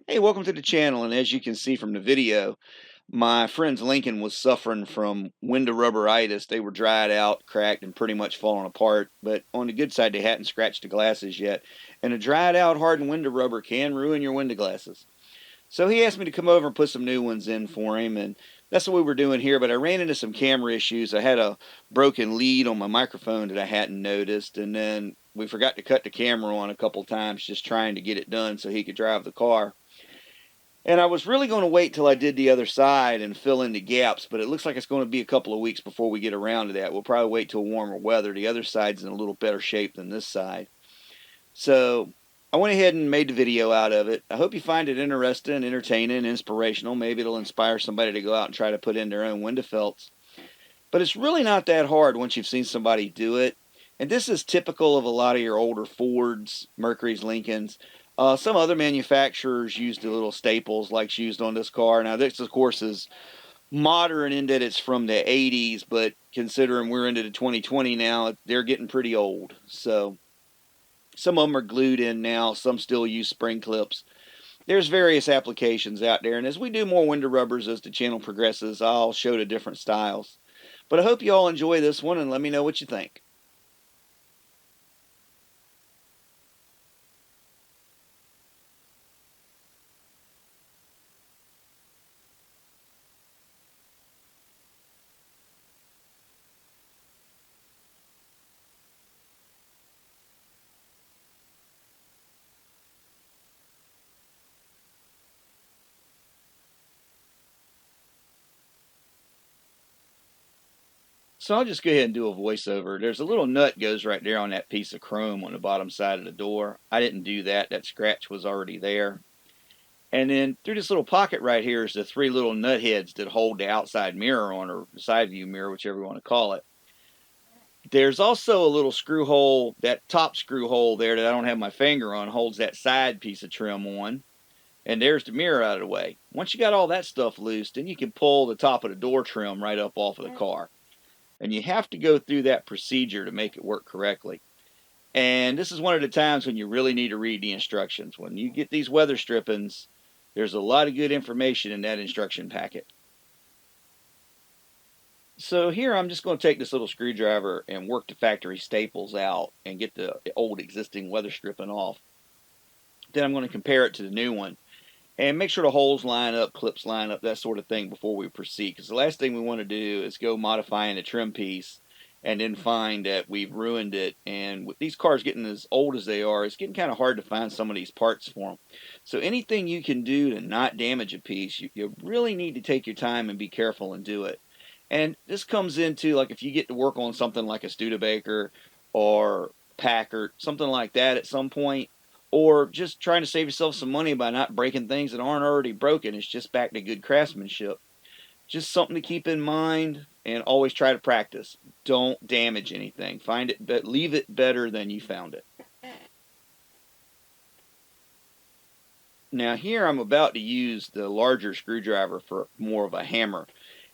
Hey, welcome to the channel. And as you can see from the video, my friend's Lincoln was suffering from window rubberitis. They were dried out, cracked, and pretty much falling apart. But on the good side, they hadn't scratched the glasses yet. And a dried out, hardened window rubber can ruin your window glasses. So he asked me to come over and put some new ones in for him, and that's what we were doing here. But I ran into some camera issues. I had a broken lead on my microphone that I hadn't noticed, and then we forgot to cut the camera on a couple times just trying to get it done so he could drive the car. And I was really going to wait till I did the other side and fill in the gaps, but it looks like it's going to be a couple of weeks before we get around to that. We'll probably wait till warmer weather. The other side's in a little better shape than this side. So I went ahead and made the video out of it. I hope you find it interesting, entertaining, inspirational. Maybe it'll inspire somebody to go out and try to put in their own window felts. But it's really not that hard once you've seen somebody do it. And this is typical of a lot of your older Fords, Mercurys, Lincolns. Some other manufacturers used the little staples like used on this car. Now this, of course, is modern in that it's from the 80s, but considering we're into the 2020 now, they're getting pretty old. So some of them are glued in now. Some still use spring clips. There's various applications out there, and as we do more window rubbers as the channel progresses, I'll show the different styles. But I hope you all enjoy this one, and let me know what you think. So I'll just go ahead and do a voiceover. There's a little nut goes right there on that piece of chrome on the bottom side of the door. I didn't do that. That scratch was already there. And then through this little pocket right here is the three little nut heads that hold the outside mirror on, or the side view mirror, whichever you want to call it. There's also a little screw hole, that top screw hole there that I don't have my finger on, holds that side piece of trim on. And there's the mirror out of the way. Once you got all that stuff loose, then you can pull the top of the door trim right up off of the car. And you have to go through that procedure to make it work correctly. And this is one of the times when you really need to read the instructions. When you get these weather strippings, there's a lot of good information in that instruction packet. So here I'm just going to take this little screwdriver and work the factory staples out and get the old existing weather stripping off. Then I'm going to compare it to the new one and make sure the holes line up, clips line up, that sort of thing before we proceed. Because the last thing we want to do is go modifying the trim piece and then find that we've ruined it. And with these cars getting as old as they are, it's getting kind of hard to find some of these parts for them. So anything you can do to not damage a piece, you really need to take your time and be careful and do it. And this comes into, like, if you get to work on something like a Studebaker or Packard, something like that at some point, or just trying to save yourself some money by not breaking things that aren't already broken, it's just back to good craftsmanship. Just something to keep in mind, and always try to practice. Don't damage anything. Find it, but leave it better than you found it. Now here I'm about to use the larger screwdriver for more of a hammer.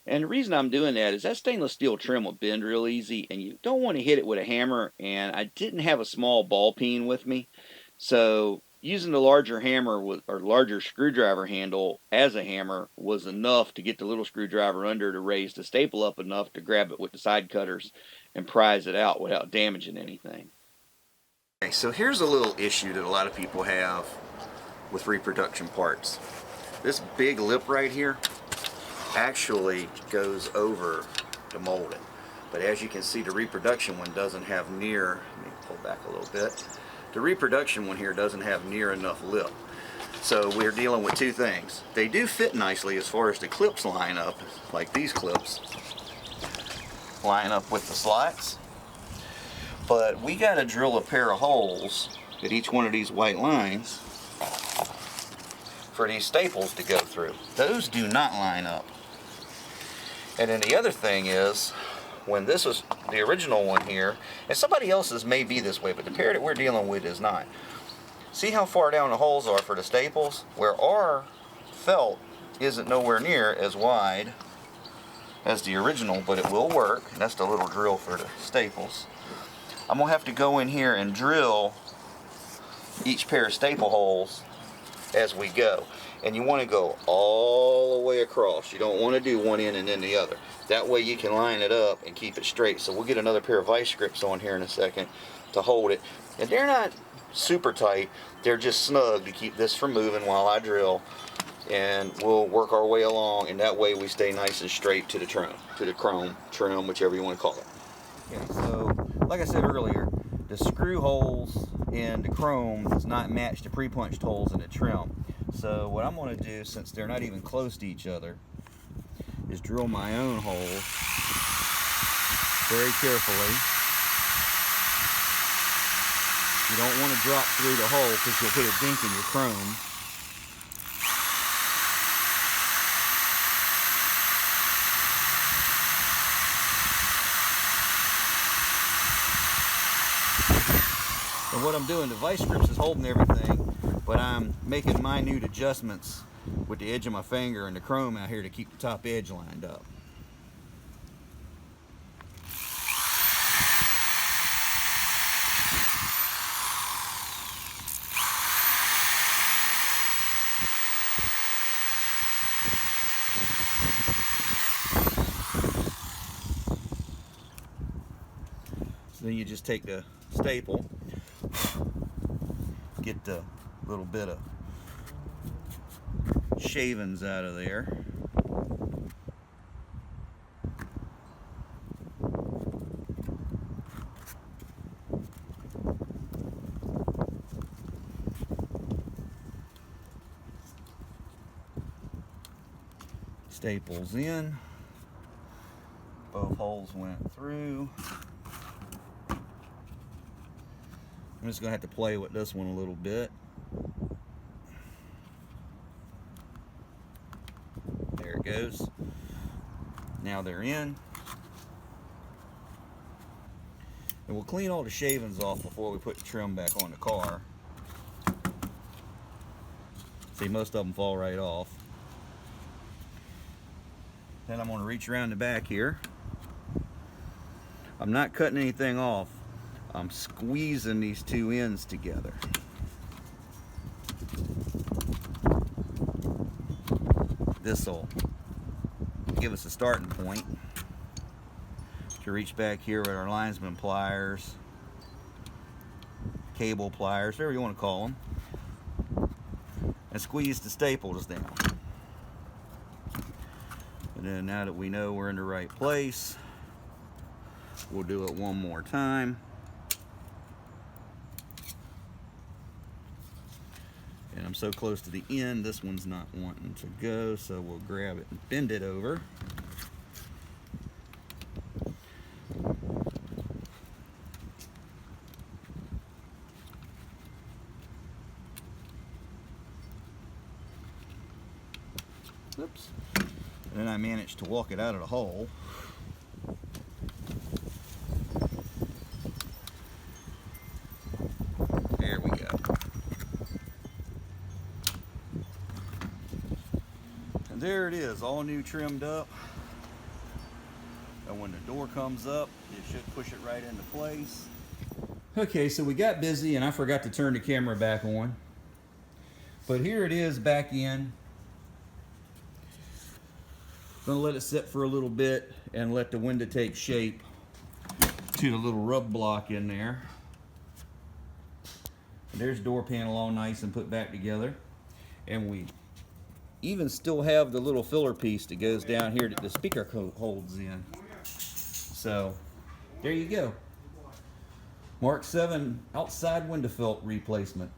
And the reason I'm doing that is that stainless steel trim will bend real easy, and you don't want to hit it with a hammer, and I didn't have a small ball peen with me. So using the larger hammer or larger screwdriver handle as a hammer was enough to get the little screwdriver under to raise the staple up enough to grab it with the side cutters and prise it out without damaging anything. Okay, so here's a little issue that a lot of people have with reproduction parts. This big lip right here actually goes over the molding, but as you can see, the reproduction one doesn't have near, let me pull back a little bit, the reproduction one here doesn't have near enough lip. So we're dealing with two things. They do fit nicely as far as the clips line up, like these clips line up with the slots, but we got to drill a pair of holes at each one of these white lines for these staples to go through. Those do not line up. And then the other thing is, when this was the original one here, and somebody else's may be this way, but the pair that we're dealing with is not. See how far down the holes are for the staples? Where our felt isn't nowhere near as wide as the original, but it will work. And that's the little drill for the staples. I'm going to have to go in here and drill each pair of staple holes as we go. And you want to go all the way across. You don't want to do one end and then the other. That way you can line it up and keep it straight. So we'll get another pair of vice grips on here in a second to hold it. And they're not super tight. They're just snug to keep this from moving while I drill. And we'll work our way along, and that way we stay nice and straight to the trim, trim, whichever you want to call it. Okay, so like I said earlier, the screw holes in the chrome does not match the pre-punched holes in the trim. So what I'm going to do, since they're not even close to each other, is drill my own holes very carefully. You don't want to drop through the hole because you'll put a dink in your chrome. And what I'm doing, the vice grips is holding everything, but I'm making minute adjustments with the edge of my finger and the chrome out here to keep the top edge lined up. So then you just take the staple, get the little bit of shavings out of there. Staples in. Both holes went through. I'm just going to have to play with this one a little bit. There it goes. Now they're in. And we'll clean all the shavings off before we put the trim back on the car. See, most of them fall right off. Then I'm going to reach around the back here. I'm not cutting anything off. I'm squeezing these two ends together. This will give us a starting point to reach back here with our linesman pliers, cable pliers, whatever you want to call them, and squeeze the staples down. And then now that we know we're in the right place, we'll do it one more time. And I'm so close to the end, this one's not wanting to go, so we'll grab it and bend it over. Oops. And then I managed to walk it out of the hole. There we go. And there it is, all new, trimmed up. And when the door comes up, it should push it right into place. Okay, so we got busy and I forgot to turn the camera back on. But here it is back in. Gonna let it sit for a little bit and let the window take shape to the little rub block in there. And there's door panel all nice and put back together. And we even still have the little filler piece that goes down here that the speaker holds in. So there you go. Mark VII outside window felt replacement.